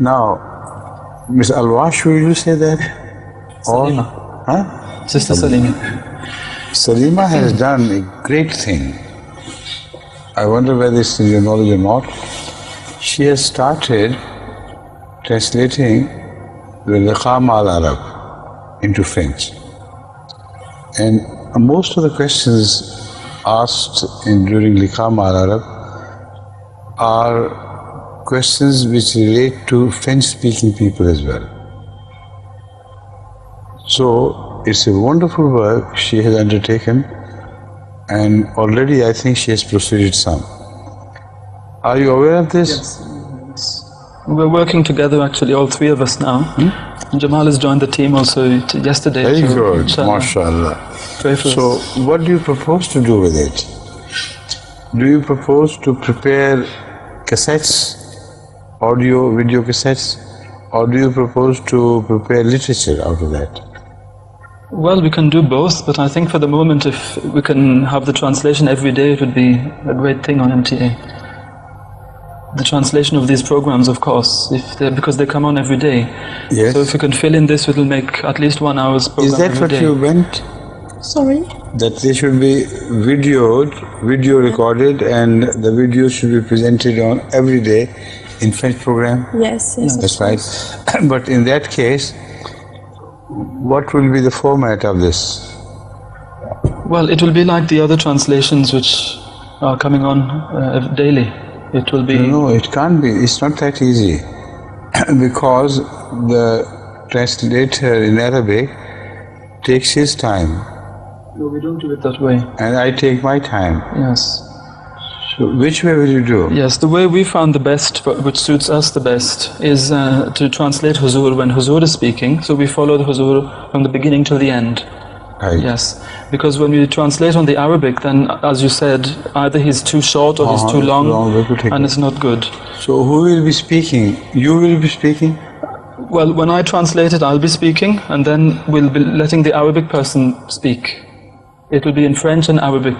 Now, Miss Alwash, will you say that? Salima. Huh? Sister Salima. Salima has done a great thing. I wonder whether it's in your knowledge or not. She has started translating the Liqa Ma al Arab into French. And most of the questions asked during Liqa Ma al Arab are questions which relate to French-speaking people as well. So it's a wonderful work she has undertaken, and already I think she has proceeded some. Are you aware of this? Yes. We're working together actually, all three of us now. Jamal has joined the team also yesterday. Very good, mashallah. So what do you propose to do with it? Do you propose to prepare cassettes, audio, video cassettes, or do you propose to prepare literature out of that? Well, we can do both, but I think for the moment if we can have the translation every day, it would be a great thing on MTA. The translation of these programs, of course, because they come on every day. Yes. So if we can fill in this, it will make at least 1 hour's program every day. Is that what you meant? Sorry? That they should be video recorded, and the video should be presented on every day in French program? Yes. That's right. But in that case, what will be the format of this? Well, it will be like the other translations which are coming on daily. It will be... No, it can't be. It's not that easy. Because the translator in Arabic takes his time. No, we don't do it that way. And I take my time. Yes. So which way will you do? Yes, the way we found the best, which suits us the best, is to translate Huzur when Huzur is speaking. So we follow the Huzur from the beginning till the end. Right. Yes, because when we translate on the Arabic, then, as you said, either he's too short or he's too long, and it's not good. So who will be speaking? You will be speaking? Well, when I translate it, I'll be speaking, and then we'll be letting the Arabic person speak. It will be in French and Arabic.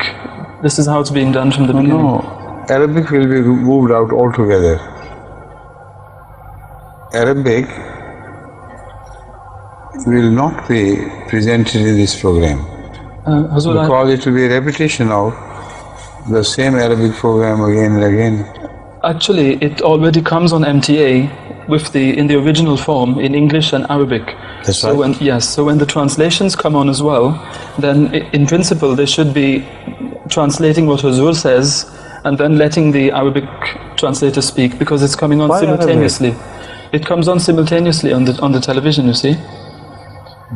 This is how it's being done from the beginning. No, Arabic will be moved out altogether. Arabic will not be presented in this program. Because it will be a repetition of the same Arabic program again and again. Actually, it already comes on MTA in the original form in English and Arabic. That's right. So when the translations come on as well, then in principle they should be translating what Huzur says and then letting the Arabic translator speak, because it's coming on simultaneously. It comes on simultaneously on the television, you see.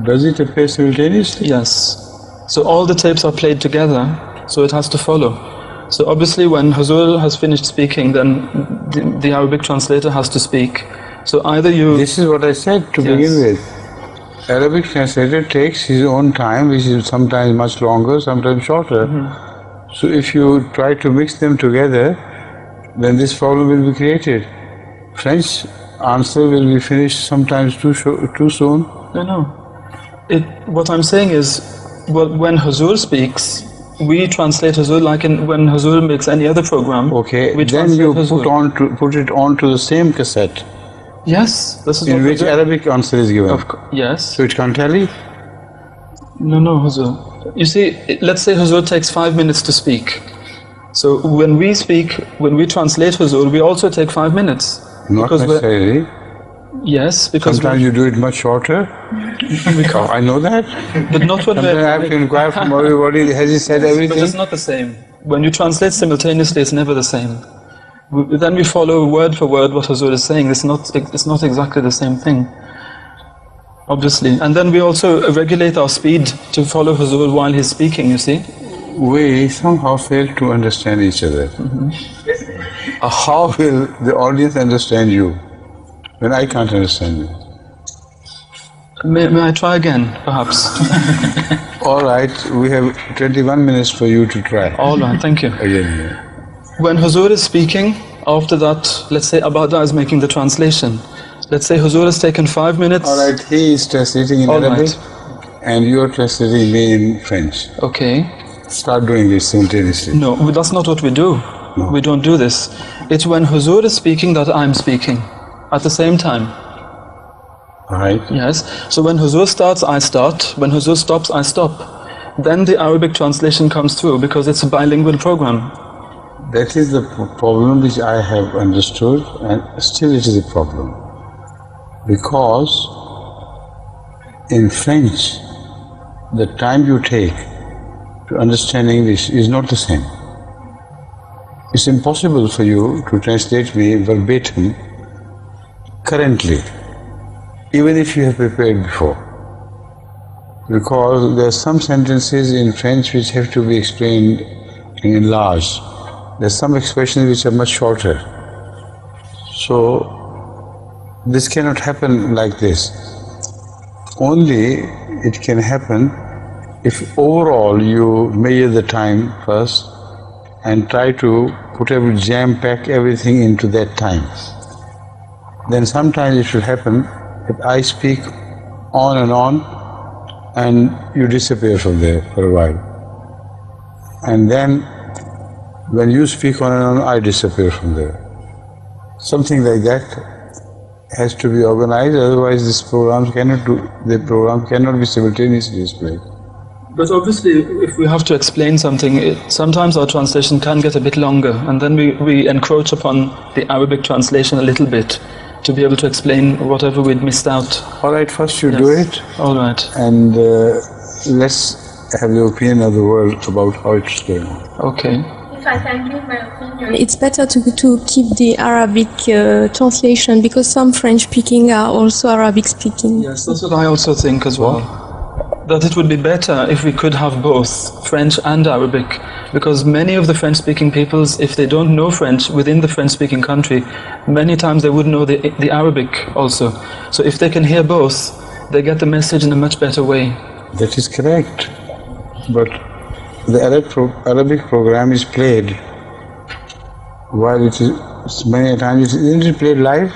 Does it appear simultaneously? Yes. So all the tapes are played together, so it has to follow. So obviously when Huzur has finished speaking, then the Arabic translator has to speak. So either you... This is what I said to begin with. Arabic translator takes his own time, which is sometimes much longer, sometimes shorter. So if you try to mix them together, then this problem will be created. French answer will be finished sometimes too soon. No. What I'm saying is, when Huzur speaks, we translate Huzur like when Huzur makes any other program. Okay, we then you Huzur. put it onto the same cassette. Yes, this is in which Arabic answer is given. Yes. So it can't tally? No, Huzur. You see, let's say Huzur takes 5 minutes to speak. So when we speak, when we translate Huzur, we also take 5 minutes. Not necessarily. Yes, because sometimes you do it much shorter. I know that. But not when sometimes I have to inquire from everybody, has he said everything? But it's not the same. When you translate simultaneously, it's never the same. Then we follow word for word what Huzur is saying. It's not exactly the same thing, obviously. And then we also regulate our speed to follow Huzur while he's speaking, you see. We somehow fail to understand each other. How will the audience understand you when I can't understand you? May I try again, perhaps? All right, we have 21 minutes for you to try. All right, thank you. Again. When Huzur is speaking, after that, let's say Abada is making the translation. Let's say Huzur has taken 5 minutes. All right, he is translating in Arabic and you are translating me in French. Okay. Start doing it simultaneously. No, that's not what we do. No. We don't do this. It's when Huzur is speaking that I'm speaking. at the same time. Right. Yes. So when Huzur starts, I start. When Huzur stops, I stop. Then the Arabic translation comes through because it's a bilingual program. That is the problem which I have understood, and still it is a problem. Because in French, the time you take to understand English is not the same. It's impossible for you to translate me verbatim currently, even if you have prepared before. Because there are some sentences in French which have to be explained and enlarged. There are some expressions which are much shorter. So this cannot happen like this. Only it can happen if overall you measure the time first and try to jam-pack everything into that time. Then sometimes it will happen that I speak on and you disappear from there for a while. And then when you speak on, I disappear from there. Something like that has to be organized, otherwise the program cannot be simultaneously displayed. But obviously, if we have to explain something, sometimes our translation can get a bit longer, and then we encroach upon the Arabic translation a little bit to be able to explain whatever we'd missed out. All right, first you do it. All right. And let's have the opinion of the world about how it's going on. Okay. If I can give my opinion, it's better to keep the Arabic translation, because some French speaking are also Arabic speaking. Yes, that's what I also think as well. That it would be better if we could have both French and Arabic, because many of the French-speaking peoples, if they don't know French within the French-speaking country, many times they would know the Arabic also. So if they can hear both, they get the message in a much better way. That is correct. But the Arabic program is played while it is many times. Isn't it played live?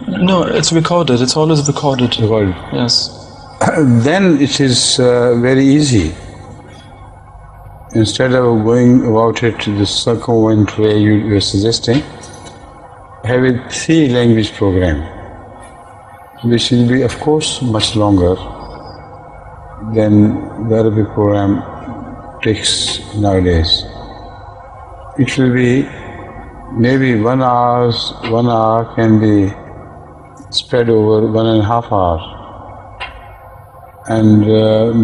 No, it's recorded. It's always recorded. Recorded. Yes. Then it is very easy. Instead of going about it the circumvent way you are suggesting, have a 3-language program, which will be, of course, much longer than the Arabic program takes nowadays. It will be maybe 1 hour. 1 hour can be spread over 1.5 hours. And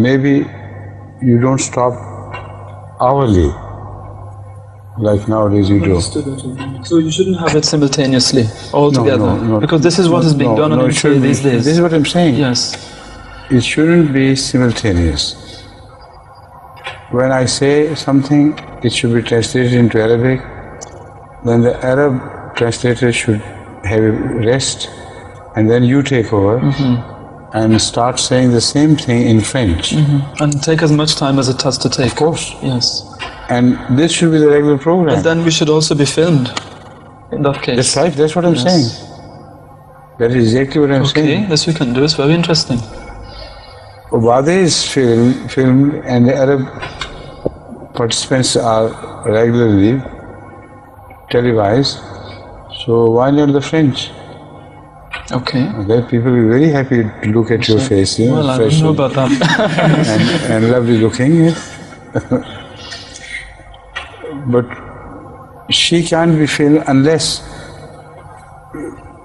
maybe you don't stop hourly like nowadays you do. So you shouldn't have it simultaneously all together, no, because this is what is being done on MTA these days. This is what I'm saying. Yes. It shouldn't be simultaneous. When I say something, it should be translated into Arabic. Then the Arab translator should have a rest, and then you take over. And start saying the same thing in French. And take as much time as it has to take. Of course. Yes. And this should be the regular program. But then we should also be filmed in that case. That's right, that's what I'm saying. That is exactly what I'm saying. Okay, this we can do. It's very interesting. Wade is filmed and the Arab participants are regularly televised. So why not the French? Okay. Okay, people will be very happy to look at your face, you know, well, I don't know about that. and lovely looking. But she can't be filmed unless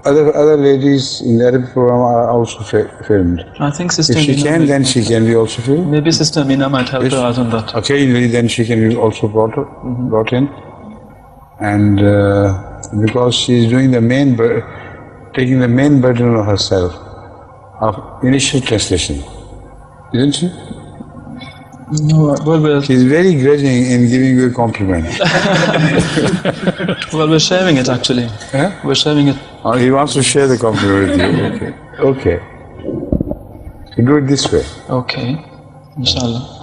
other ladies in the Arabic program are also filmed. I think Sister If she Mina can, then she can be also filmed. Maybe Sister Mina might help her out on that. Occasionally, then she can be also brought in. And because she is doing taking the main burden on herself of initial translation, isn't she? No, well, She's very grudging in giving you a compliment. well, we're sharing it actually. Huh? We're sharing it. Oh, he wants to share the compliment with you. Okay. So do it this way. Okay. Inshallah.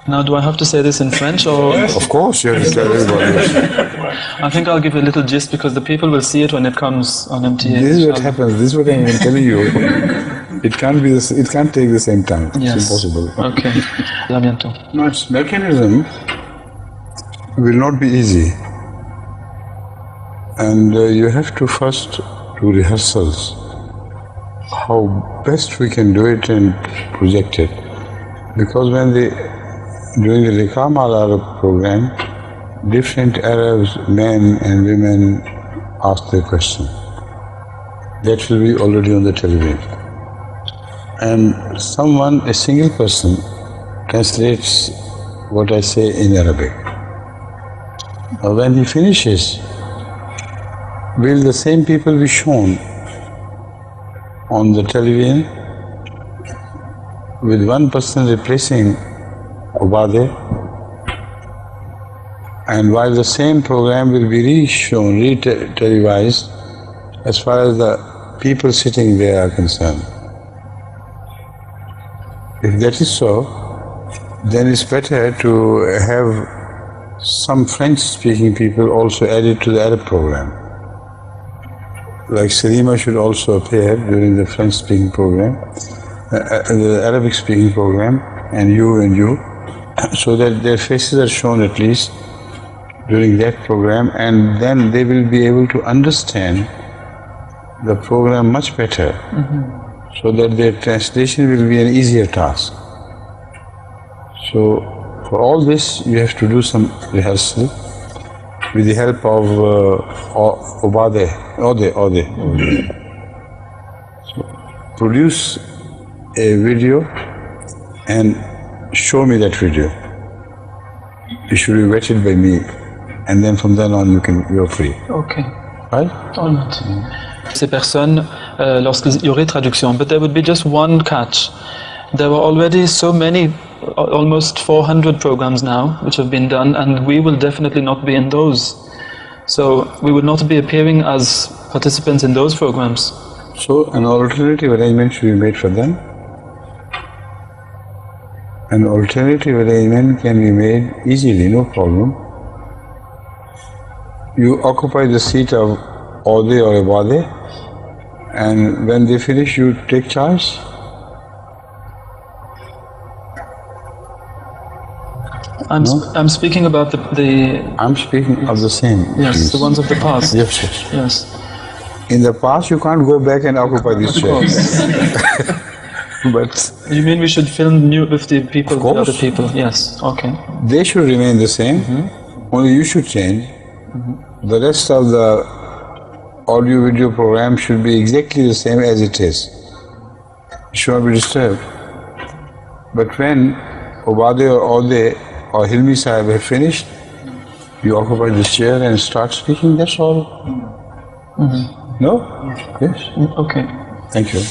Now, do I have to say this in French or? Of course, you have to tell everybody. I think I'll give a little gist because the people will see it when it comes on MTA. This is what happens. This is what I'm telling you. It can't be. It can't take the same time. Yes. It's impossible. Okay. La bientôt. No, its mechanism will not be easy. And you have to first do rehearsals, how best we can do it and project it. Because during the Liqa Ma al Arab program, different Arabs, men and women, ask their question. That will be already on the television. And someone, a single person, translates what I say in Arabic. Now when he finishes, will the same people be shown on the television with one person replacing Ubade, and while the same program will be re-shown, re-televised, as far as the people sitting there are concerned. If that is so, then it's better to have some French-speaking people also added to the Arab program. Like Salima should also appear during the French-speaking program, the Arabic-speaking program, and you, so that their faces are shown at least during that program, and then they will be able to understand the program much better, so that their translation will be an easier task. So for all this, you have to do some rehearsal with the help of Ode. So produce a video and show me that video. It should be vetted by me, and then from then on you're free. Okay. Right? All right. Ces personnes, lorsqu'il y aurait traduction, but there would be just one catch. There were already so many, almost 400 programs now, which have been done, and we will definitely not be in those. So we would not be appearing as participants in those programs. So an alternative arrangement should be made for them. An alternative arrangement can be made easily, no problem. You occupy the seat of Ode or Abade, and when they finish, you take charge. I'm speaking about the I'm speaking of the same. Yes, please. the ones of the past. Yes. In the past, you can't go back and occupy these chairs. But you mean we should film with the people, of course. the other people? Yes. Okay. They should remain the same. Only you should change. The rest of the audio-video program should be exactly the same as it is. It should not be disturbed. But when Obade or Ode or Hilmi Sahib have finished, you occupy this chair and start speaking, that's all. No? Yes. Okay. Thank you.